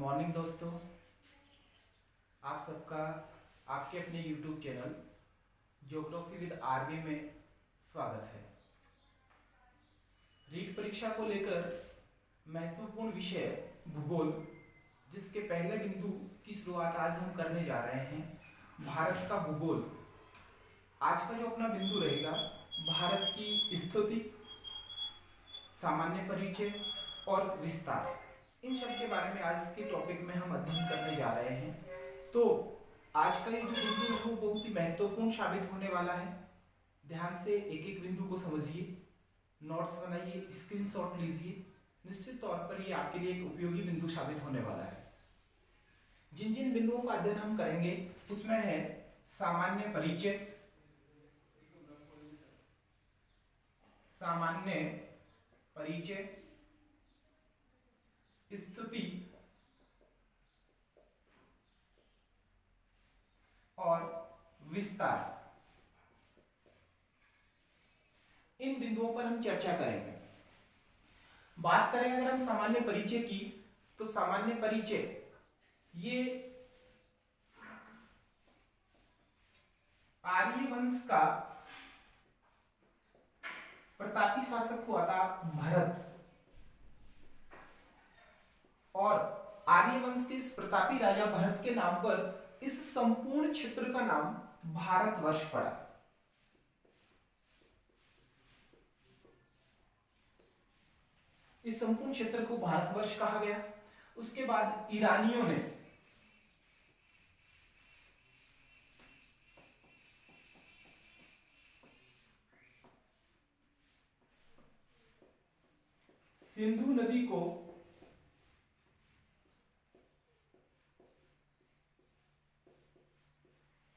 Morning दोस्तों, आप सबका आपके अपने YouTube channel geography with RV में स्वागत है। रीट परीक्षा को लेकर महत्वपूर्ण विषय भूगोल, जिसके पहले बिंदु की शुरुआत आज हम करने जा रहे हैं, भारत का भूगोल। आज का जो अपना बिंदु रहेगा, भारत की स्थिति, सामान्य परिचय और विस्तार, इन सब के बारे में आज के टॉपिक में हम अध्ययन करने जा रहे हैं। तो आज का ये जो बिंदु है वो बहुत ही महत्वपूर्ण साबित होने वाला है। ध्यान से एक एक बिंदु को समझिए, नोट्स बनाइए, स्क्रीनशॉट लीजिए। निश्चित तौर पर ये आपके लिए एक उपयोगी बिंदु साबित होने वाला है। जिन जिन बिंदुओं का अध्ययन हम करेंगे उसमें है सामान्य परिचय, सामान्य परिचय, स्थिति और विस्तार। इन बिंदुओं पर हम चर्चा करेंगे। बात करें अगर हम सामान्य परिचय की, तो सामान्य परिचय ये आर्य वंश का प्रतापी शासक हुआ था भरत, और आर्य वंश के इस प्रतापी राजा भरत के नाम पर इस संपूर्ण क्षेत्र का नाम भारतवर्ष पड़ा। इस संपूर्ण क्षेत्र को भारतवर्ष कहा गया। उसके बाद ईरानियों ने सिंधु नदी को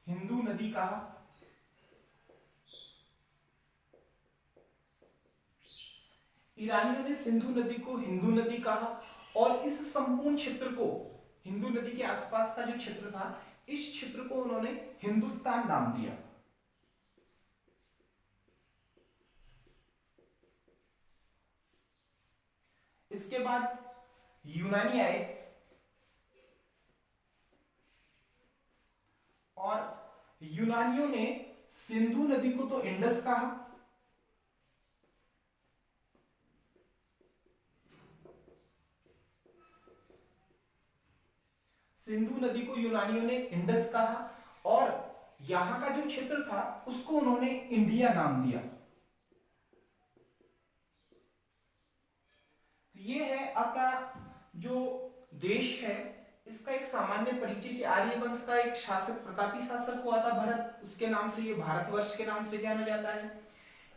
हिंदू नदी कहा। ईरानियों ने सिंधु नदी को हिंदू नदी कहा, और इस संपूर्ण क्षेत्र को, हिंदू नदी के आसपास का जो क्षेत्र था, इस क्षेत्र को उन्होंने हिंदुस्तान नाम दिया। इसके बाद यूनानी आए, और यूनानियों ने सिंधु नदी को तो इंडस कहा, सिंधु नदी को यूनानियों ने इंडस कहा, और यहां का जो क्षेत्र था उसको उन्होंने इंडिया नाम दिया। ये है अपना जो देश है, इसका एक सामान्य परिचय कि आर्य वंश का एक शासक, प्रतापी शासक हुआ था भरत, उसके नाम से ये भारतवर्ष के नाम से जाना जाता है।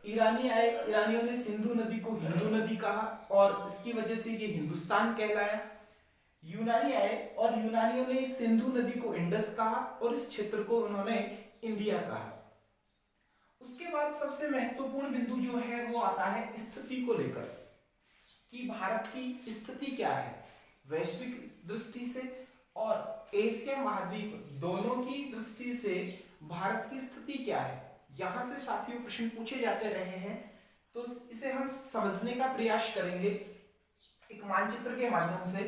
ईरानी आए, ईरानियों ने सिंधु नदी को हिंदू नदी कहा, और इसकी वजह से ये हिंदुस्तान कहलाया। यूनानी आए, और यूनानियों ने सिंधु नदी को इंडस कहा, और इस क्षेत्र को उन्होंने इंडिया कहा। उसके बाद सबसे महत्वपूर्ण बिंदु जो है वो आता है स्थिति को लेकर, कि भारत की स्थिति क्या है वैश्विक दृष्टि से और एशिया महाद्वीप दोनों की दृष्टि से भारत की स्थिति क्या है। यहां से साथियों प्रश्न पूछे जाते रहे हैं, तो इसे हम समझने का प्रयास करेंगे एक मानचित्र के माध्यम से।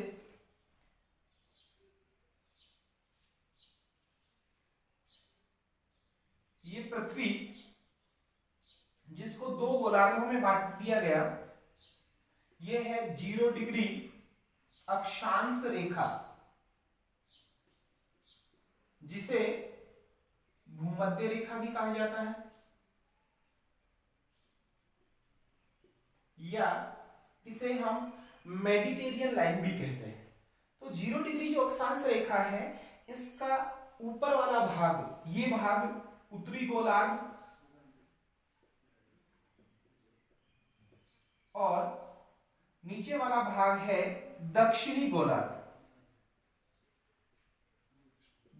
ये पृथ्वी, जिसको दो गोलार्धों में बांट दिया गया, यह है 0 डिग्री अक्षांश रेखा, जिसे भूमध्य रेखा भी कहा जाता है, या इसे हम मेडिटेरियन लाइन भी कहते हैं। तो 0 डिग्री जो अक्षांश रेखा है, इसका ऊपर वाला भाग, ये भाग उत्तरी गोलार्ध, और नीचे वाला भाग है दक्षिणी गोलार्ध।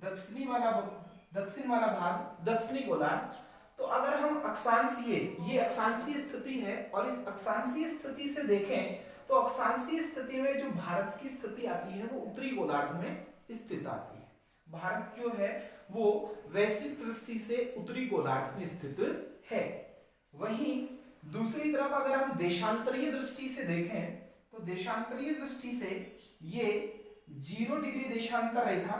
दक्षिण वाला भाग दक्षिणी गोलार्ध। तो अगर हम अक्षांशीय, ये अक्षांशीय स्थिति है, और इस अक्षांशीय स्थिति से देखें तो अक्षांशीय स्थिति में जो भारत की स्थिति आती है वो उत्तरी गोलार्ध में स्थित आती है। भारत जो है वो वैश्विक दृष्टि से उत्तरी गोलार्ध में स्थित है। वहीं दूसरी तरफ अगर हम देशांतरीय दृष्टि से देखें, तो देशांतरीय दृष्टि से ये 0 डिग्री देशांतर रेखा,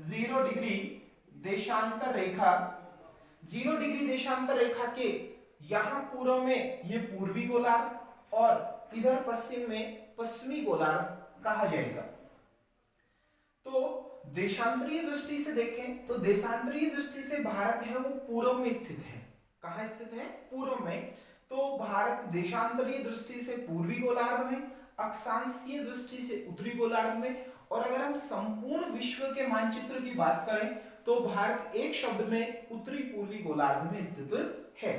0 डिग्री देशांतर रेखा, 0 डिग्री देशांतर रेखा के यहां पूर्व में ये पूर्वी गोलार्ध और इधर पश्चिम में पश्चिमी गोलार्ध कहा जाएगा। तो देशांतरीय दृष्टि से देखें तो देशांतरीय दृष्टि से भारत है वो पूर्व में स्थित है। कहां स्थित है? पूर्व में। तो भारत देशांतरीय दृष्टि से पूर्वी गोलार्ध में, अक्षांशीय दृष्टि से उत्तरी गोलार्ध में, और अगर हम संपूर्ण विश्व के मानचित्र की बात करें तो भारत एक शब्द में उत्तरी पूर्वी गोलार्ध में स्थित है।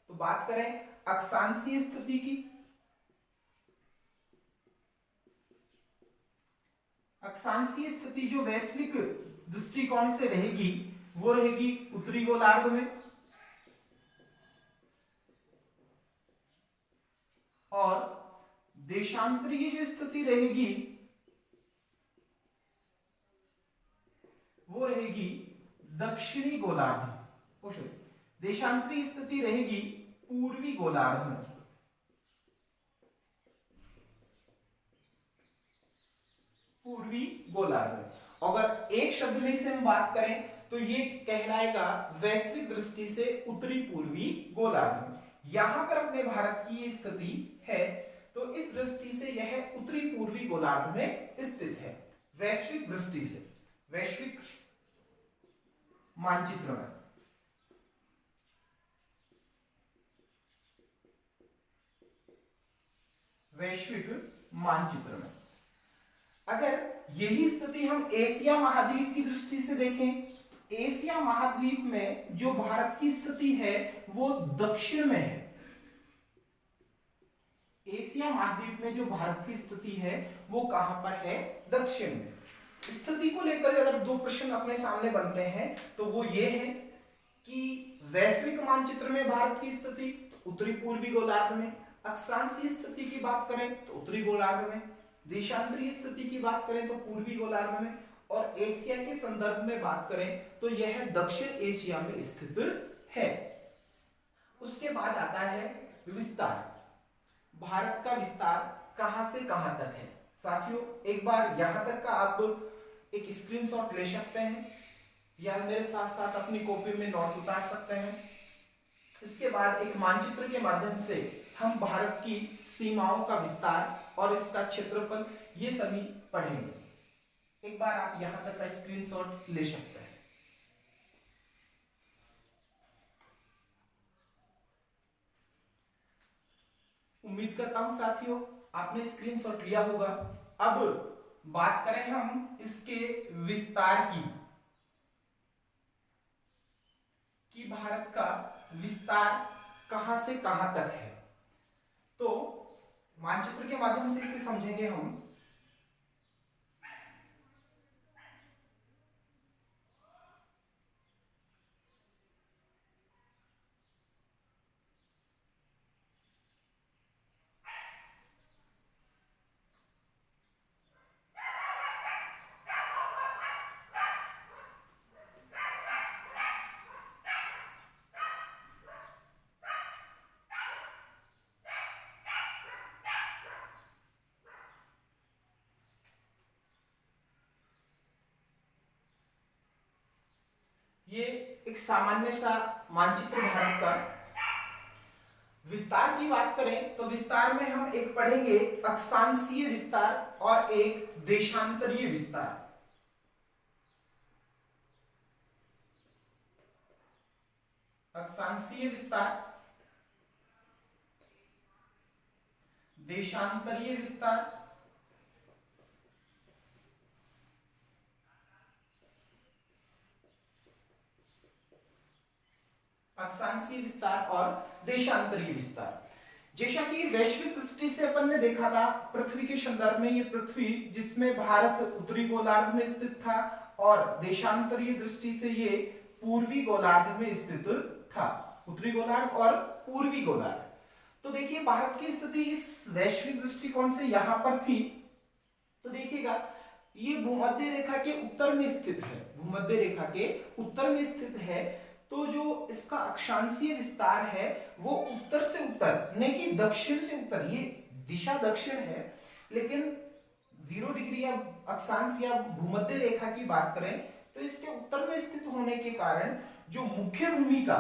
तो बात करें अक्षांशीय स्थिति की, अक्षांशीय स्थिति जो वैश्विक दृष्टिकोण से रहेगी वो रहेगी उत्तरी गोलार्ध में, और देशांतरीय जो स्थिति रहेगी वो रहेगी दक्षिणी गोलार्ध। देशांतरीय स्थिति रहेगी पूर्वी गोलार्ध में। पूर्वी गोलार्ध में। अगर एक शब्द में से हम बात करें तो ये कहलाएगा वैश्विक दृष्टि से उत्तरी पूर्वी गोलार्ध में। यहां पर अपने भारत की ये स्थिति है तो इस दृष्टि से यह उत्तरी पूर्वी गोलार्ध में स्थित है। वैश्विक दृष्टि से, वैश्विक मानचित्र में। वैश्विक मानचित्र में अगर यही स्थिति हम एशिया महाद्वीप की दृष्टि से देखें, एशिया महाद्वीप में जो भारत की स्थिति है वो दक्षिण में है। एशिया महाद्वीप में जो भारत की स्थिति है वो कहां पर है? दक्षिण में। स्थिति को लेकर अगर दो प्रश्न अपने सामने बनते हैं तो वो ये है कि वैश्विक मानचित्र में भारत की स्थिति उत्तरी पूर्वी गोलार्ध में, अक्षांशीय स्थिति की बात करें तो उत्तरी गोलार्ध में, देशांतरीय स्थिति की बात करें तो पूर्वी गोलार्ध में, और एशिया के संदर्भ में बात करें तो यह दक्षिण एशिया में स्थित है। उसके बाद आता है विस्तार। भारत का विस्तार कहां से कहां तक है? साथियों एक बार यहां तक का आप एक स्क्रीनशॉट ले सकते हैं या मेरे साथ साथ अपनी कॉपी में नोट्स उतार सकते हैं। इसके बाद एक मानचित्र के माध्यम से हम भारत की सीमाओं का विस्तार और इसका क्षेत्रफल ये सभी पढ़ेंगे। एक बार आप यहां तक का स्क्रीनशॉट ले सकते हैं। उम्मीद करता हूं साथियों आपने स्क्रीनशॉट लिया होगा। अब बात करें हम इसके विस्तार की, कि भारत का विस्तार कहां से कहां तक है। तो मानचित्र के माध्यम से इसे समझेंगे हम। ये एक सामान्य सा मानचित्र भारत का। विस्तार की बात करें तो विस्तार में हम एक पढ़ेंगे अक्षांशीय विस्तार और एक देशांतरीय विस्तार। अक्षांशीय विस्तार, देशांतरीय विस्तार, अक्षांशीय विस्तार और देशांतरीय विस्तार। जैसा कि वैश्विक दृष्टि से अपन ने देखा था पृथ्वी के संदर्भ में, ये पृथ्वी जिसमें भारत उत्तरी गोलार्ध में स्थित था और देशांतरीय दृष्टि से ये पूर्वी गोलार्ध में स्थित था। उत्तरी गोलार्ध और पूर्वी गोलार्ध। तो देखिए भारत की स्थिति इस वैश्विक दृष्टिकोण से यहां पर थी। तो देखिएगा ये भूमध्य रेखा के उत्तर में स्थित है, भूमध्य रेखा के उत्तर में स्थित है। तो जो इसका अक्षांशीय विस्तार है वो उत्तर से उत्तर, नहीं कि दक्षिण से उत्तर, ये दिशा दक्षिण है, लेकिन 0 डिग्री या अक्षांश या भूमध्य रेखा की बात करें तो इसके उत्तर में स्थित होने के कारण जो मुख्य भूमि का,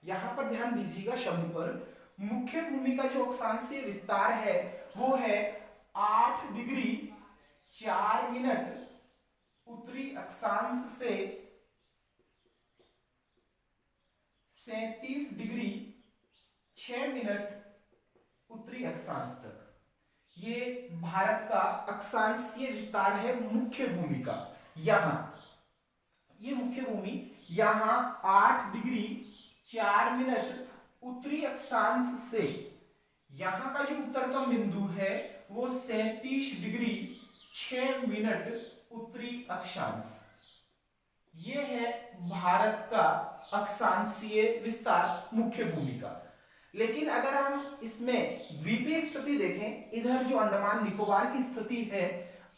यहां पर ध्यान दीजिएगा शब्द पर, मुख्य भूमि का जो अक्षांशीय विस्तार है वो है 8 डिग्री 4 मिनट उत्तरी अक्षांश से 37 डिग्री 6 मिनट उत्तरी अक्षांश तक। ये भारत का अक्षांशीय विस्तार है मुख्य भूमि का। यहां ये मुख्य भूमि यहां 8 डिग्री 4 मिनट उत्तरी अक्षांश से, यहां का जो उत्तरतम बिंदु है वो 37 डिग्री 6 मिनट उत्तरी अक्षांश। ये है भारत का अक्षांशीय विस्तार मुख्य भूमि का। लेकिन अगर हम इसमें द्वीपीय स्थिति देखें, इधर जो अंडमान निकोबार की स्थिति है,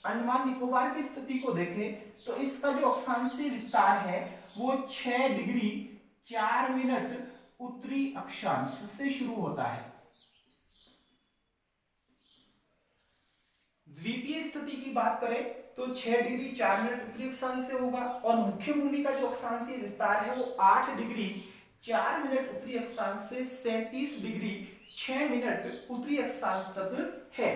अंडमान निकोबार की स्थिति को देखें तो इसका जो अक्षांशीय विस्तार है वो 6 डिग्री 4 मिनट उत्तरी अक्षांश से शुरू होता है। द्वीपीय स्थिति की बात करें तो 6 डिग्री 4 मिनट उत्तरी अक्षांश से होगा, और मुख्य भूमि का जो अक्षांशीय विस्तार है वो 8 डिग्री 4 मिनट उत्तरी अक्षांश से 37 डिग्री 6 मिनट उत्तरी अक्षांश तक है।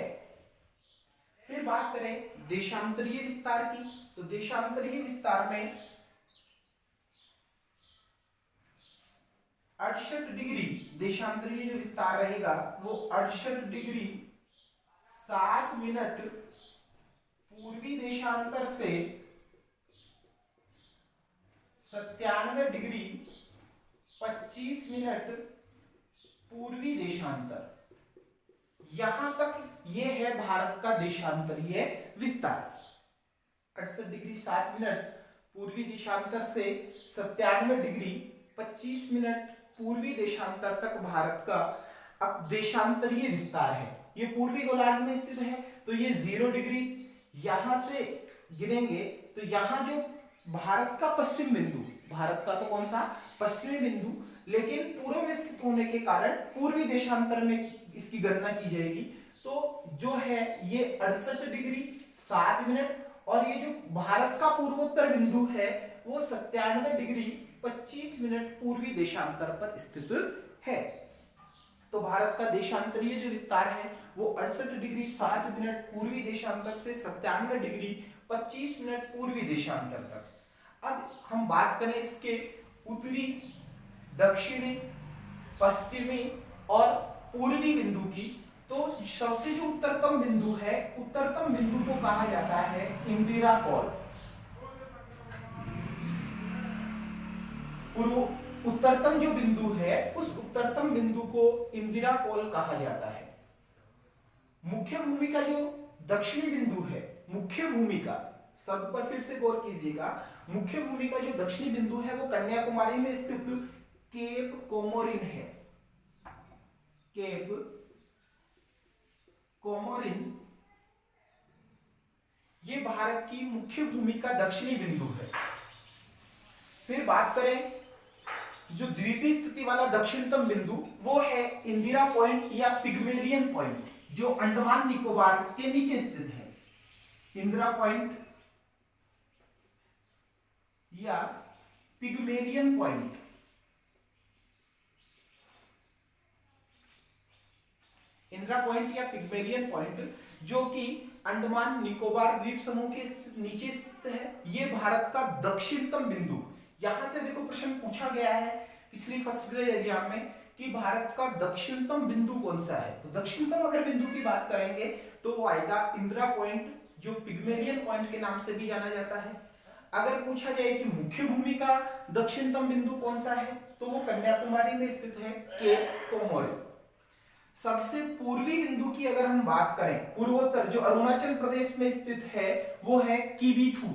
फिर बात करें देशांतरीय विस्तार की, तो देशांतरीय विस्तार में 68 डिग्री देशांतरीय जो विस्तार रहेगा वो 68 डिग्री 7 मिनट पूर्वी देशांतर से 97 डिग्री 25 मिनट पूर्वी देशांतर। यहां तक ये है भारत का देशांतरीय विस्तार। 68 डिग्री 7 मिनट पूर्वी देशांतर से 97 डिग्री 25 मिनट पूर्वी देशांतर तक भारत का अब देशांतरीय विस्तार है। ये पूर्वी गोलार्ध में स्थित है, तो ये 0 डिग्री यहां से गिरेंगे तो यहां जो भारत का पश्चिम बिंदु, भारत का तो कौन सा पश्चिमी बिंदु, लेकिन पूर्व में स्थित होने के कारण पूर्वी देशांतर में इसकी गणना की जाएगी। तो जो है ये 68 डिग्री 7 मिनट, और ये जो भारत का पूर्वोत्तर बिंदु है वो 97 डिग्री 25 मिनट पूर्वी देशांतर पर स्थित है। तो भारत का देशांतरीय जो विस्तार है वो 68 डिग्री 7 मिनट पूर्वी देशांतर से 97 डिग्री 25 मिनट पूर्वी देशांतर तक। अब हम बात करें इसके उत्तरी, दक्षिणी, पश्चिमी और पूर्वी बिंदु की, तो सबसे जो उत्तरतम बिंदु है, उत्तरतम बिंदु को कहा जाता है इंदिरा कॉल। उत्तरतम जो बिंदु है उस उत्तरतम बिंदु को इंदिरा कॉल कहा जाता है। मुख्य भूमि का जो दक्षिणी बिंदु है, मुख्य भूमि का, शब्द पर फिर से गौर कीजिएगा, मुख्य भूमि का जो दक्षिणी बिंदु है वो कन्याकुमारी में स्थित केप कोमोरिन है। केप कोमोरिन ये भारत की मुख्य भूमि का दक्षिणी बिंदु है। फिर बात करें जो द्वीपीय स्थिति वाला दक्षिणतम बिंदु वो है इंदिरा पॉइंट या पिग्मेलियन पॉइंट, जो अंडमान निकोबार के नीचे स्थित है। इंदिरा पॉइंट या पिग्मेलियन पॉइंट, इंदिरा पॉइंट या पिग्मेलियन पॉइंट जो कि अंडमान निकोबार द्वीप समूह के नीचे स्थित है। ये भारत का दक्षिणतम बिंदु, यहां से देखो प्रश्न पूछा गया है पिछली फर्स्ट ग्रेड एग्जाम में कि भारत का दक्षिणतम बिंदु कौन सा है। तो दक्षिणतम अगर बिंदु की बात करेंगे तो वो आएगा इंदिरा पॉइंट, जो पिग्मेलियन पॉइंट के नाम से भी जाना जाता है। अगर पूछा जाए कि मुख्य भूमि का दक्षिणतम बिंदु कौन सा है तो वो कन्याकुमारी में स्थित है, केप कोमोरिन। सबसे पूर्वी बिंदु की अगर हम बात करें, पूर्वोत्तर जो अरुणाचल प्रदेश में स्थित है वो है किबीथु।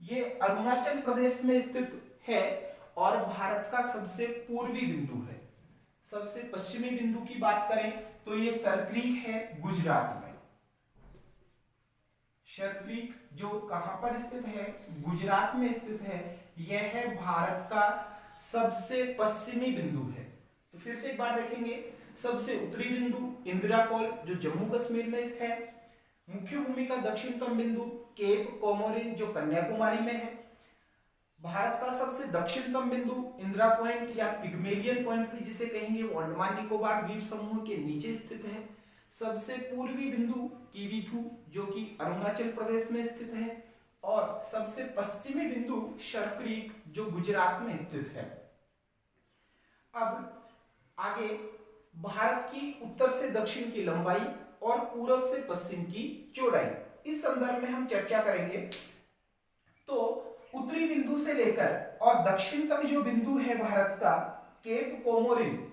ये अरुणाचल प्रदेश में स्थित है और भारत का सबसे पूर्वी बिंदु है। सबसे पश्चिमी बिंदु की बात करें तो ये सरक्रीक है गुजरात में। सरक्रीक जो कहां पर स्थित है, गुजरात में स्थित है। यह है भारत का सबसे पश्चिमी बिंदु है। तो फिर फिर से एक बार देखेंगे, सबसे उत्तरी बिंदु इंदिरा कॉल जो जम्मू कश्मीर में है, मुख्य भूमि का दक्षिणतम बिंदु केप कोमोरिन जो कन्याकुमारी में है, भारत का सबसे दक्षिणतम बिंदु इंदिरा पॉइंट या पिग्मेलियन पॉइंट भी जिसे कहेंगे, वो अंडमान निकोबार द्वीप समूह के नीचे स्थित है, सबसे पूर्वी बिंदु किवीथू जो कि अरुणाचल प्रदेश में स्थित है, और सबसे पश्चिमी बिंदु शर्करीक जो गुजरात में स्थित है। अब आगे भारत की उत्तर से दक्षिण की लंबाई और पूर्व से पश्चिम की चौड़ाई, इस संदर्भ में हम चर्चा करेंगे। तो उत्तरी बिंदु से लेकर और दक्षिण तक जो बिंदु है भारत का केप कोमोरिन,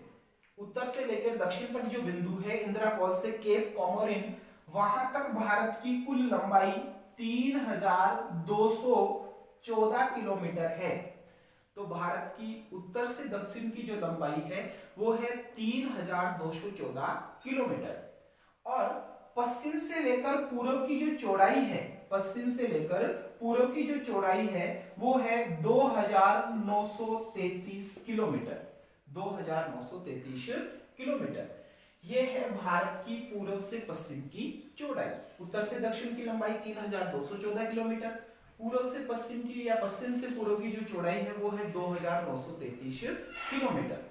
उत्तर से लेकर दक्षिण तक जो बिंदु है इंदिरा कॉल से केप कोमोरिन, वहां तक भारत की कुल लंबाई 3214 किलोमीटर है। तो भारत की उत्तर से दक्षिण की जो लंबाई है वो है 3214 किलोमीटर, और पश्चिम से लेकर पूर्व की जो चौड़ाई है, पश्चिम से लेकर पूर्व की जो चौड़ाई है वो है 2933 किलोमीटर, 2933 किलोमीटर। ये है भारत की पूर्व से पश्चिम की चौड़ाई। उत्तर से दक्षिण की लंबाई 3214 किलोमीटर, पूर्व से पश्चिम की या पश्चिम से पूर्व की जो चौड़ाई है वो है 2933 किलोमीटर।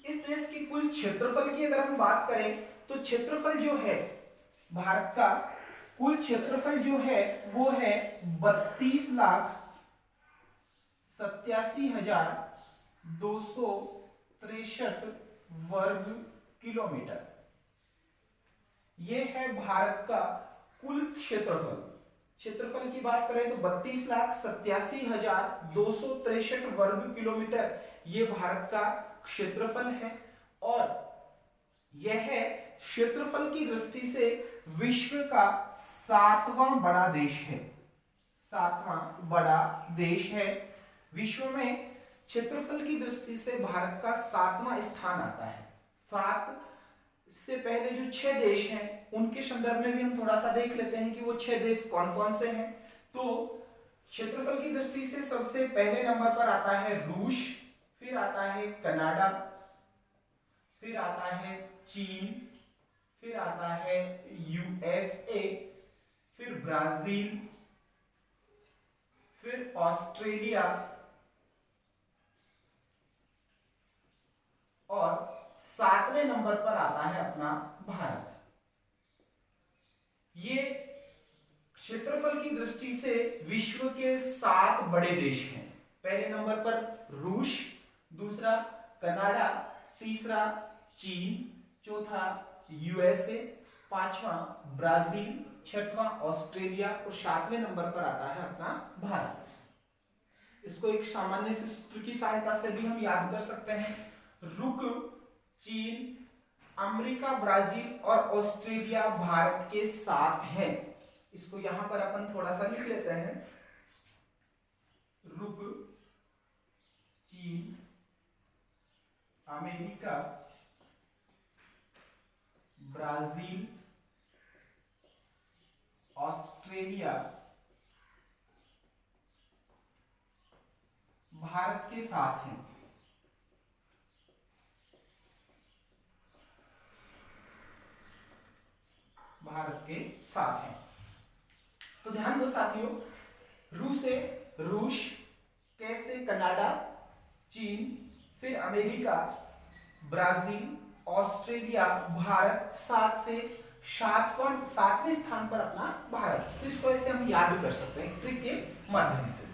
इस देश की कुल क्षेत्रफल की अगर हम बात करें तो क्षेत्रफल जो है भारत का, कुल क्षेत्रफल जो है वो है 32,87,263 वर्ग किलोमीटर। ये है भारत का कुल क्षेत्रफल। क्षेत्रफल की बात करें तो 32,87,263 वर्ग किलोमीटर ये भारत का क्षेत्रफल है, और यह क्षेत्रफल की दृष्टि से विश्व का 7वां बड़ा देश है, 7वां बड़ा देश है। विश्व में क्षेत्रफल की दृष्टि से भारत का 7वां स्थान आता है। 7 से पहले जो 6 देश हैं उनके संदर्भ में भी हम थोड़ा सा देख लेते हैं कि वो 6 देश कौन कौन से हैं। तो क्षेत्रफल की दृष्टि से सबसे पहले नंबर पर आता है रूस, फिर आता है कनाडा, फिर आता है चीन, फिर आता है यूएसए, फिर ब्राजील, फिर ऑस्ट्रेलिया, और 7वें नंबर पर आता है अपना भारत। ये क्षेत्रफल की दृष्टि से विश्व के 7 बड़े देश हैं। पहले नंबर पर रूस, दूसरा कनाडा, तीसरा चीन, चौथा यूएसए, पांचवा ब्राजील, छठवां ऑस्ट्रेलिया, और 7वें नंबर पर आता है अपना भारत। इसको एक सामान्य से सूत्र की सहायता से भी हम याद कर सकते हैं। रुक, चीन, अमेरिका, ब्राजील और ऑस्ट्रेलिया भारत के साथ हैं। इसको यहां पर अपन थोड़ा सा लिख लेते हैं। रुक, चीन, अमेरिका, ब्राजील, ऑस्ट्रेलिया भारत के साथ हैं। भारत के साथ हैं। तो ध्यान दो साथियों, रूस से रूस, कैसे कनाडा, चीन, फिर अमेरिका, ब्राजील, ऑस्ट्रेलिया, भारत, 7 से 7वें स्थान पर अपना भारत। तो इसको ऐसे हम याद कर सकते हैं ट्रिक के माध्यम से।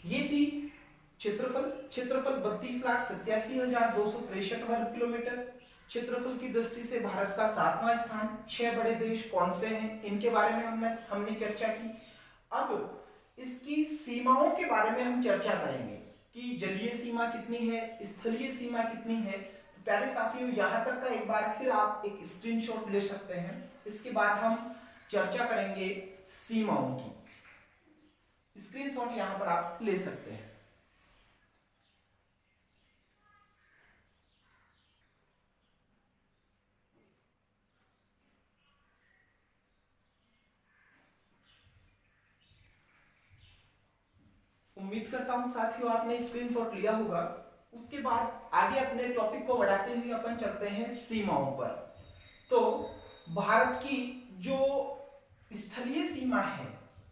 ये थी क्षेत्रफल। क्षेत्रफल 32,87,263 वर्ग किलोमीटर। क्षेत्रफल की दृष्टि से भारत का 7वां स्थान। 6 बड़े देश कौन से हैं इनके बारे में हमने चर्चा की। अब इसकी सीमाओं के बारे में हम चर्चा करेंगे कि जलीय सीमा कितनी है, स्थलीय सीमा कितनी है। तो प्यारे साथियों, यहां तक का एक बार फिर आप एक स्क्रीनशॉट ले सकते हैं। इसके बाद हम चर्चा करेंगे सीमाओं की। स्क्रीनशॉट यहां पर आप ले सकते हैं। उम्मीद करता हूं साथियों आपने स्क्रीनशॉट लिया होगा। उसके बाद आगे अपने टॉपिक को बढ़ाते हुए अपन चलते हैं सीमाओं पर। तो भारत की जो स्थलीय सीमा है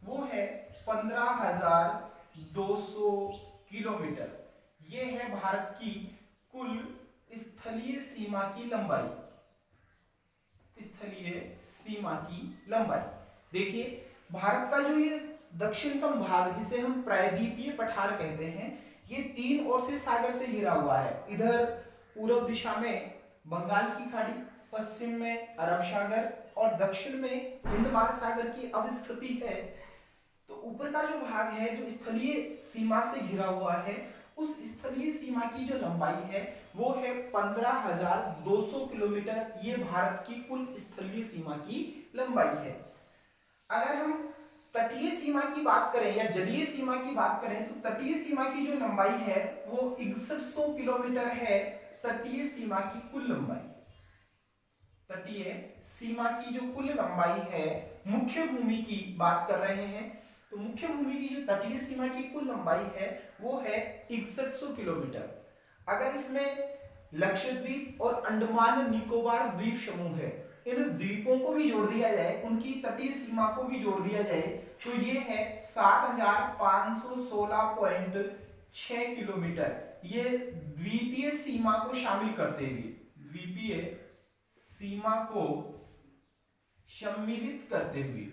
वो है 15,200 किलोमीटर। ये है भारत की कुल स्थलीय सीमा की लंबाई। स्थलीय सीमा की लंबाई देखिए, भारत का जो ये दक्षिणतम भाग जिसे हम प्रायद्वीपीय पठार कहते हैं, ये तीन ओर से सागर से घिरा हुआ है। इधर पूर्व दिशा में बंगाल की खाड़ी, पश्चिम में अरब सागर और दक्षिण में हिंद महासागर की अवस्थिति है। तो ऊपर का जो भाग है जो स्थलीय सीमा से घिरा हुआ है, उस स्थलीय सीमा की जो लंबाई है वो है 15,200 किलोमीटर। ये भारत की कुल स्थलीय सीमा की लंबाई है। अगर हम तटीय सीमा की बात करें या जलीय सीमा की बात करें तो तटीय सीमा की जो लंबाई है वो 6100 किलोमीटर है। तटीय सीमा की कुल लंबाई, तटीय सीमा की जो कुल लंबाई है, मुख्य भूमि की बात कर रहे हैं तो मुख्य भूमि की जो तटीय सीमा की कुल लंबाई है वो है 6100 किलोमीटर। अगर इसमें लक्षद्वीप और अंडमान निकोबार द्वीप समूह है, इन द्वीपों को भी जोड़ दिया जाए, उनकी तटीय सीमा को भी जोड़ दिया जाए तो ये है 7,516.6 किलोमीटर। ये द्वीपीय सीमा को शामिल करते हुए, द्वीपीय सीमा को सम्मिलित करते हुए,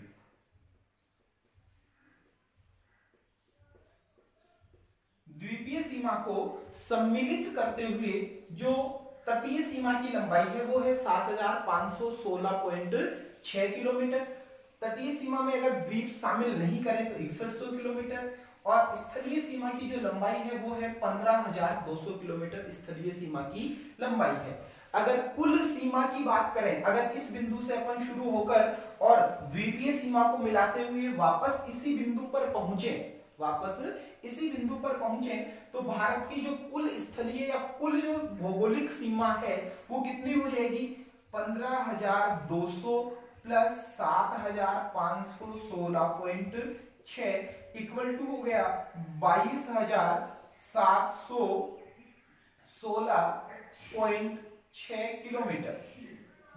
द्वीपीय सीमा को सम्मिलित करते हुए जो तटीय सीमा की लंबाई है वो है 7,516.6 किलोमीटर। तटीय सीमा में अगर द्वीप शामिल नहीं करें तो 6100 किलोमीटर और स्थलीय सीमा की जो लंबाई है वो है 15,200 किलोमीटर स्थलीय सीमा की लंबाई है। अगर कुल सीमा की बात करें, अगर इस बिंदु से अपन शुरू होकर और द्वीपीय सीमा को मिलाते हुए वापस इसी बिंदु पर पहुंचे तो भारत की जो कुल स्थलीय या कुल जो भौगोलिक सीमा है वो कितनी हो जाएगी? 15,200 प्लस 7,516.6 इक्वल टू हो गया 22,716.6 किलोमीटर।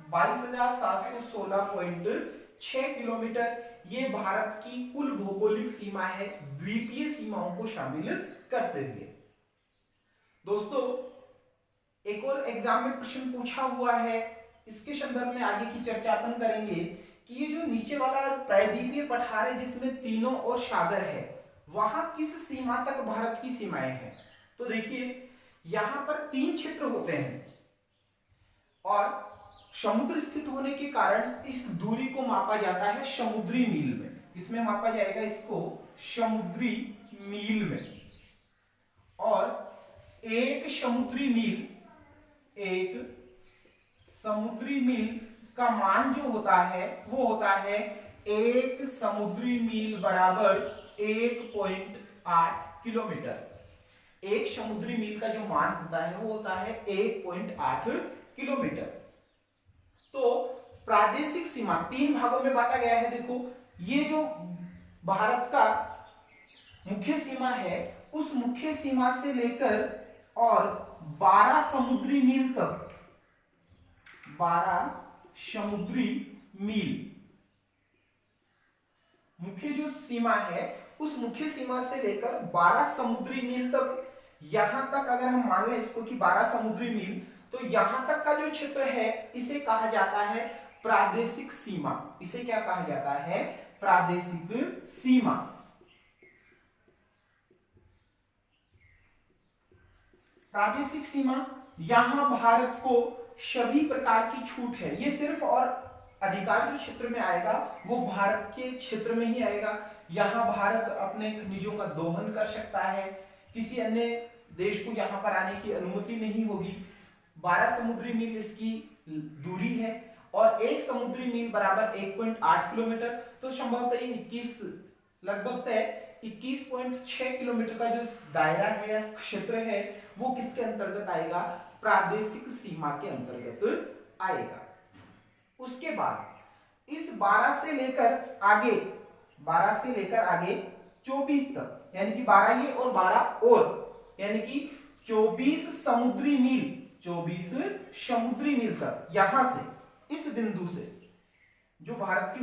22,716.6 किलोमीटर ये भारत की कुल भौगोलिक सीमा है, द्वीपीय सीमाओं को शामिल करते हुए। दोस्तों, एक और एग्जाम में प्रश्न पूछा हुआ है, इसके संदर्भ में आगे की चर्चा अपन करेंगे कि ये जो नीचे वाला प्रायद्वीपीय पठार है जिसमें तीनों ओर सागर है, वहां किस सीमा तक भारत की सीमाएं हैं। तो देखिए, यहां पर 3 क्षेत्र होते हैं और समुद्र स्थित होने के कारण इस दूरी को मापा जाता है समुद्री मील में। इसमें मापा जाएगा इसको समुद्री मील में। और एक समुद्री मील का मान जो होता है वो होता है 1 समुद्री मील बराबर 1.8 किलोमीटर। एक समुद्री मील का जो मान होता है वो होता है 1.8 किलोमीटर। तो प्रादेशिक सीमा 3 भागों में बांटा गया है। देखो, ये जो भारत का मुख्य सीमा है, उस मुख्य सीमा से लेकर और 12 समुद्री मील तक, 12 समुद्री मील मुख्य जो सीमा है, उस मुख्य सीमा से लेकर 12 समुद्री मील तक, यहां तक अगर हम मान लें इसको कि 12 समुद्री मील, तो यहां तक का जो क्षेत्र है इसे कहा जाता है प्रादेशिक सीमा। इसे क्या कहा जाता है? प्रादेशिक सीमा। प्रादेशिक सीमा, यहां भारत को सभी प्रकार की छूट है। ये सिर्फ और अधिकार जो क्षेत्र में आएगा वो भारत के क्षेत्र में ही आएगा। यहां भारत अपने खनिजों का दोहन कर सकता है, किसी अन्य देश को यहां पर आने की अनुमति नहीं होगी। 12 समुद्री मील इसकी दूरी है और 1 समुद्री मील बराबर 1.8 किलोमीटर। तो संभवतः 21.6 किलोमीटर का जो दायरा है या क्षेत्र है वो किसके अंतर्गत आएगा? प्रादेशिक सीमा के अंतर्गत आएगा। उसके बाद इस 12 से लेकर आगे 24 तक, यानी कि 12 ये और 12 और, यानी कि 24 समुद्री मील, 24 समुद्री मील तक, यहां से इस बिंदु से जो भारत की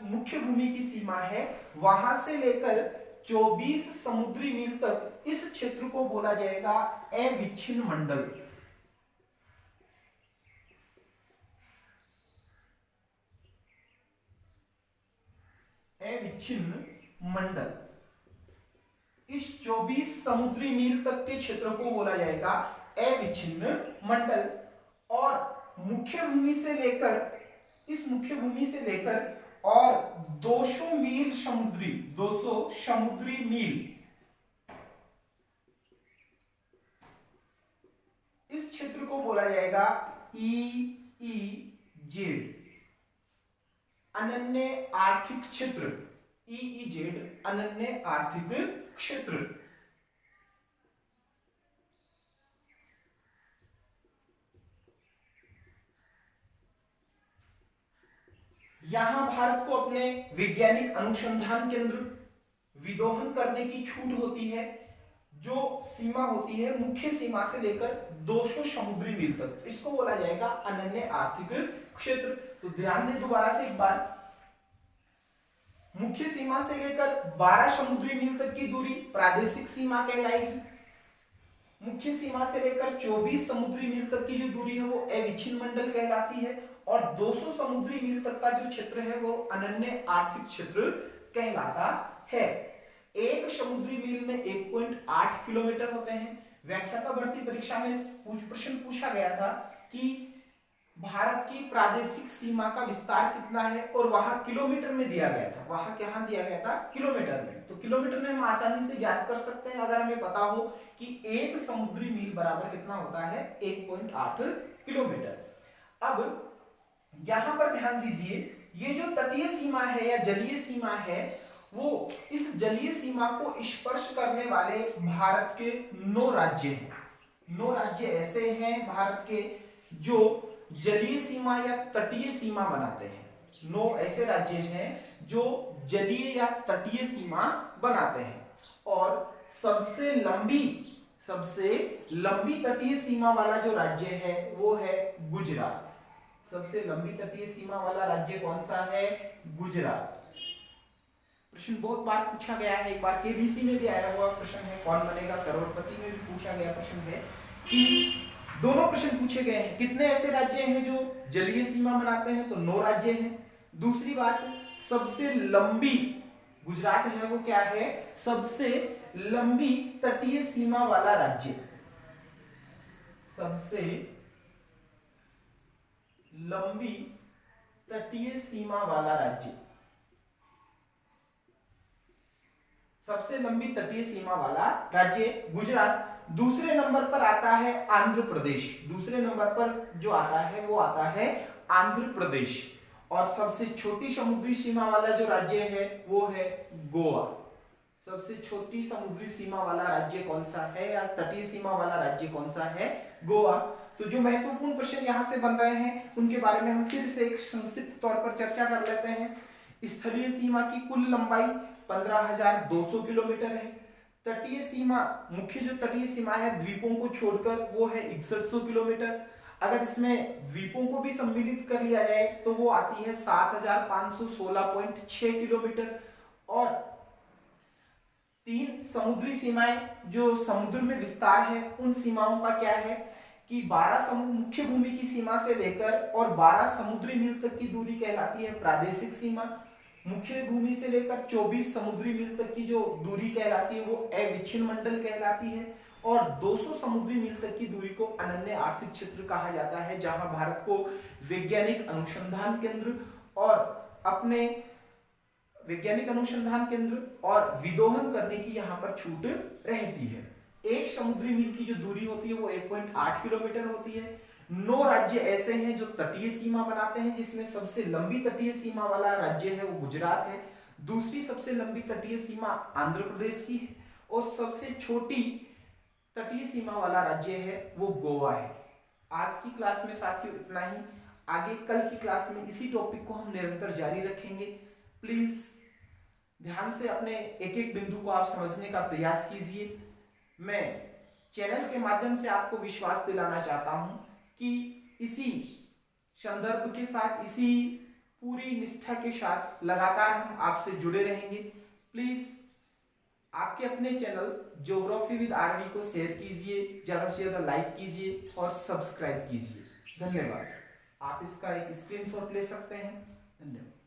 मुख्य भूमि की सीमा है वहां से लेकर 24 समुद्री मील तक इस क्षेत्र को बोला जाएगा अविच्छिन्न मंडल। अविच्छिन्न मंडल, इस 24 समुद्री मील तक के क्षेत्र को बोला जाएगा अविच्छिन्न मंडल। और मुख्य भूमि से लेकर, इस मुख्य भूमि से लेकर और 200 मील समुद्री, 200 समुद्री मील इस क्षेत्र को बोला जाएगा ईईजेड, अनन्य आर्थिक क्षेत्र। ईईजेड अनन्य आर्थिक क्षेत्र। यहां भारत को अपने वैज्ञानिक अनुसंधान केंद्र विदोहन करने की छूट होती है। जो सीमा होती है मुख्य सीमा से लेकर 200 समुद्री मील तक, इसको बोला जाएगा अनन्य आर्थिक क्षेत्र। तो ध्यान दें दोबारा से एक बार, मुख्य सीमा से लेकर 12 समुद्री मील तक की दूरी प्रादेशिक सीमा कहलाएगी। मुख्य सीमा से लेकर 24 समुद्री मील तक की जो दूरी है वो अविच्छिन्न मंडल कहलाती है। और 200 समुद्री मील तक का जो क्षेत्र है वो अनन्य आर्थिक क्षेत्र कहलाता है। एक समुद्री मील में 1.8 किलोमीटर होते हैं। व्याख्याता भर्ती परीक्षा में प्रश्न पूछा गया था कि भारत की प्रादेशिक सीमा का विस्तार कितना है, और वहां किलोमीटर में दिया गया था। वहां क्या दिया गया था? किलोमीटर में। तो किलोमीटर में हम आसानी से ज्ञात कर सकते हैं अगर हमें पता हो कि एक समुद्री मील बराबर कितना होता है, 1.8 किलोमीटर। अब यहां पर ध्यान दीजिए, ये जो तटीय सीमा है या जलीय सीमा है, वो इस जलीय सीमा को स्पर्श करने वाले भारत के 9 राज्य हैं। 9 राज्य ऐसे हैं भारत के जो जलीय सीमा या तटीय सीमा बनाते हैं। 9 ऐसे राज्य हैं जो जलीय या तटीय सीमा बनाते हैं। और सबसे लंबी तटीय सीमा वाला जो राज्य है वो है गुजरात। सबसे लंबी तटीय सीमा वाला राज्य कौन सा है? गुजरात। प्रश्न बहुत बार पूछा गया है, एक बार केबीसी में भी आया हुआ प्रश्न है, कौन बनेगा करोड़पति में भी पूछा गया प्रश्न है, कि दोनों प्रश्न पूछे गए हैं। कितने ऐसे राज्य हैं जो जलीय सीमा बनाते हैं? तो 9 राज्य हैं। दूसरी बात, सबसे लंबी, गुजरात है वो क्या है? सबसे लंबी तटीय सीमा वाला राज्य। सबसे लंबी तटीय सीमा वाला राज्य, सबसे लंबी तटीय सीमा वाला राज्य गुजरात। दूसरे नंबर पर आता है आंध्र प्रदेश। दूसरे नंबर पर जो आता है वो आता है आंध्र प्रदेश। और सबसे छोटी समुद्री सीमा वाला जो राज्य है वो है गोवा। सबसे छोटी समुद्री सीमा वाला राज्य कौन सा है, या तटीय सीमा वाला राज्य कौन सा है? गोवा। तो जो महत्वपूर्ण प्रश्न यहां से बन रहे हैं उनके बारे में हम फिर से एक संक्षिप्त तौर पर चर्चा कर लेते हैं। स्थलीय सीमा की कुल लंबाई 15,200 किलोमीटर है। तटीय सीमा, मुख्य जो तटीय सीमा है द्वीपों को छोड़कर, वो है 6100 किलोमीटर। अगर इसमें द्वीपों को भी सम्मिलित कर लिया जाए तो वो आती है 7516.6 किलोमीटर। और 3 समुद्री सीमाएं जो समुद्र में विस्तार है, उन सीमाओं का क्या है कि 12 मुख्य भूमि की सीमा से लेकर और 12 समुद्री मील तक की दूरी कहलाती है प्रादेशिक सीमा। मुख्य भूमि से लेकर 24 समुद्री मील तक की जो दूरी कहलाती है वो अविच्छिन्न मंडल कहलाती है। और 200 समुद्री मील तक की दूरी को अनन्य आर्थिक क्षेत्र कहा जाता है, जहां भारत को वैज्ञानिक अनुसंधान केंद्र और अपने वैज्ञानिक अनुसंधान केंद्र और विदोहन करने की यहां पर छूट रहती है। एक समुद्री मील की जो दूरी होती है वो 1.8 किलोमीटर होती है। 9 राज्य ऐसे हैं जो तटीय सीमा बनाते हैं, जिसमें सबसे लंबी तटीय सीमा वाला राज्य है वो गुजरात है। दूसरी सबसे लंबी तटीय सीमा आंध्र प्रदेश की है। और सबसे छोटी तटीय सीमा वाला राज्य है वो गोवा है। आज की क्लास में साथियों इतना ही। आगे कल की क्लास में इसी टॉपिक को हम निरंतर जारी रखेंगे। प्लीज ध्यान से अपने एक एक बिंदु को आप समझने का प्रयास कीजिए। मैं चैनल के माध्यम से आपको विश्वास दिलाना चाहता हूं कि इसी संदर्भ के साथ, इसी पूरी निष्ठा के साथ लगातार हम आपसे जुड़े रहेंगे। प्लीज आपके अपने चैनल ज्योग्राफी विद आरवी को शेयर कीजिए, ज्यादा से ज्यादा लाइक कीजिए और सब्सक्राइब कीजिए। धन्यवाद। आप इसका एक स्क्रीनशॉट ले सकते हैं। धन्यवाद।